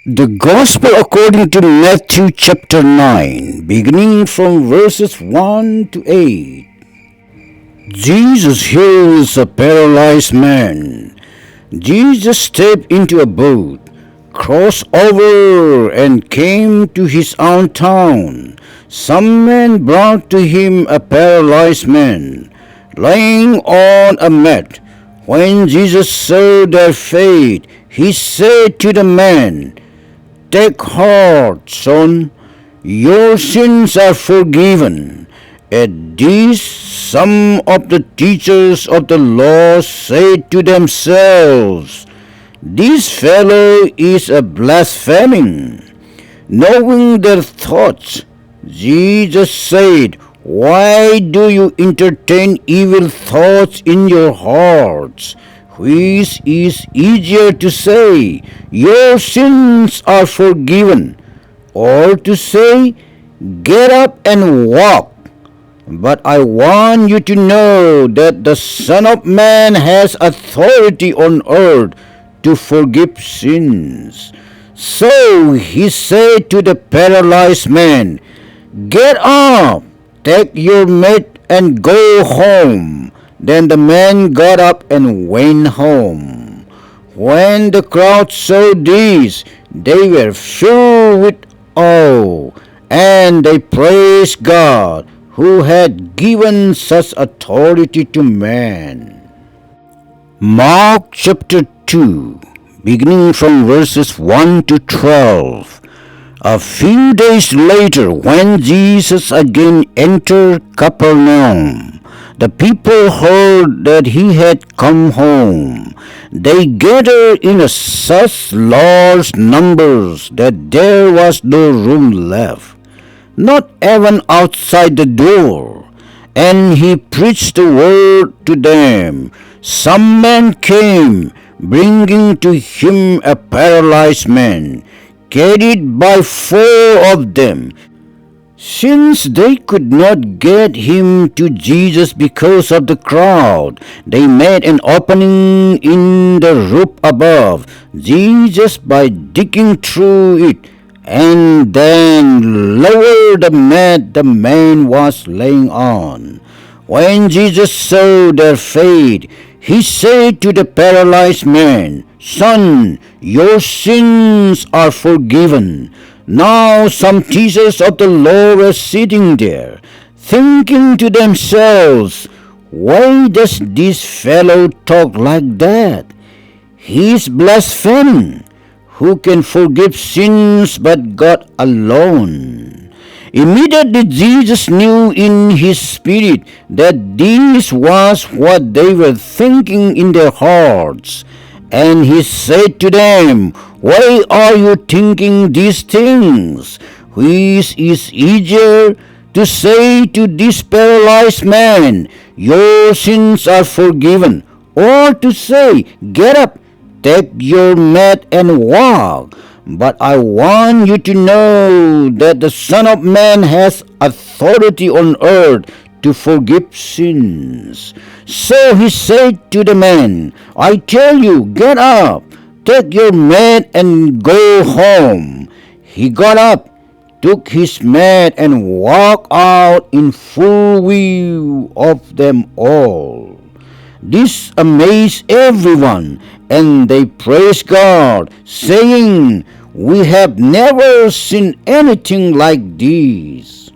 The Gospel according to Matthew chapter 9, beginning from verses 1 to 8. Jesus heals a paralyzed man. Jesus stepped into a boat, crossed over, and came to his own town. Some men brought to him a paralyzed man, lying on a mat. When Jesus saw their faith, he said to the man, "Take heart, son, your sins are forgiven." At this, some of the teachers of the law said to themselves, "This fellow is a blaspheming." Knowing their thoughts, Jesus said, "Why do you entertain evil thoughts in your hearts? Which is easier to say, 'Your sins are forgiven,' or to say, 'Get up and walk'? But I want you to know that the Son of Man has authority on earth to forgive sins." So he said to the paralyzed man, "Get up, take your mat and go home." Then the man got up and went home. When the crowd saw this, they were filled with awe, and they praised God, who had given such authority to man. Mark chapter 2, beginning from verses 1 to 12. A few days later, when Jesus again entered Capernaum, the people heard that he had come home. They gathered in such large numbers that there was no room left, not even outside the door. And he preached the word to them. Some men came, bringing to him a paralyzed man, carried by four of them. Since they could not get him to Jesus because of the crowd, they made an opening in the roof above Jesus by digging through it, and then lowered the mat the man was laying on. When Jesus saw their faith, he said to the paralyzed man, "Son, your sins are forgiven." Now some teachers of the law were sitting there, thinking to themselves, "Why does this fellow talk like that? He is blaspheming. Who can forgive sins but God alone?" Immediately Jesus knew in his spirit that this was what they were thinking in their hearts. And he said to them, "Why are you thinking these things? Which is easier, to say to this paralyzed man, 'Your sins are forgiven,' or to say, 'Get up, take your mat and walk'? But I want you to know that the Son of Man has authority on earth to forgive sins." So he said to the man, "I tell you, get up, take your mat and go home." He got up, took his mat, and walked out in full view of them all. This amazed everyone, and they praised God, saying, "We have never seen anything like this."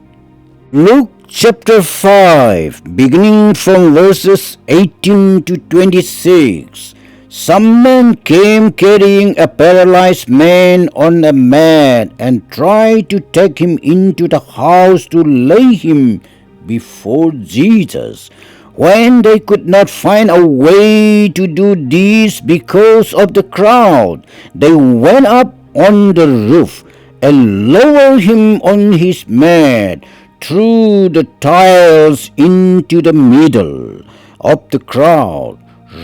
Luke chapter 5, beginning from verses 18 to 26. Some men came carrying a paralyzed man on a mat and tried to take him into the house to lay him before Jesus. When they could not find a way to do this because of the crowd, they went up on the roof and lowered him on his mat through the tiles into the middle of the crowd,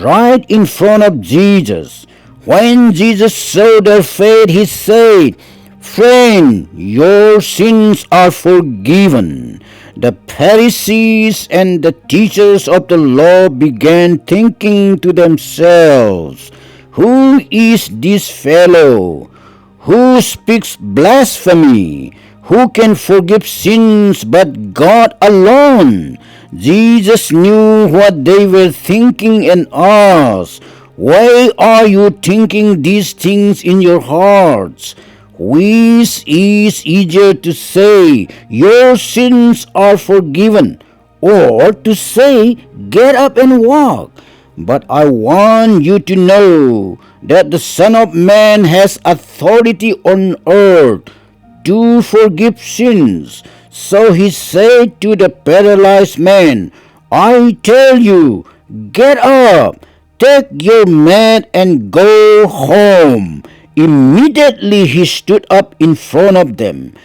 right in front of Jesus. When Jesus saw their faith, he said, "Friend, your sins are forgiven." The Pharisees and the teachers of the law began thinking to themselves, "Who is this fellow Who speaks blasphemy? Who can forgive sins but God alone? Jesus knew what they were thinking and asked, "Why are you thinking these things in your hearts? Which is easier to say, 'Your sins are forgiven,' or to say, 'Get up and walk'? But I want you to know that the Son of Man has authority on earth to forgive sins." So he said to the paralyzed man, "I tell you, get up, take your mat and go home." Immediately he stood up in front of them,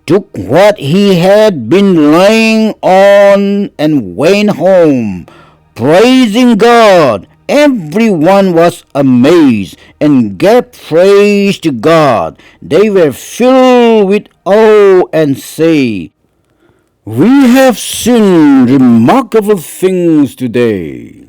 took what he had been lying on, and went home, praising God. Everyone was amazed and gave praise to God. They were filled with awe and say, "We have seen remarkable things today."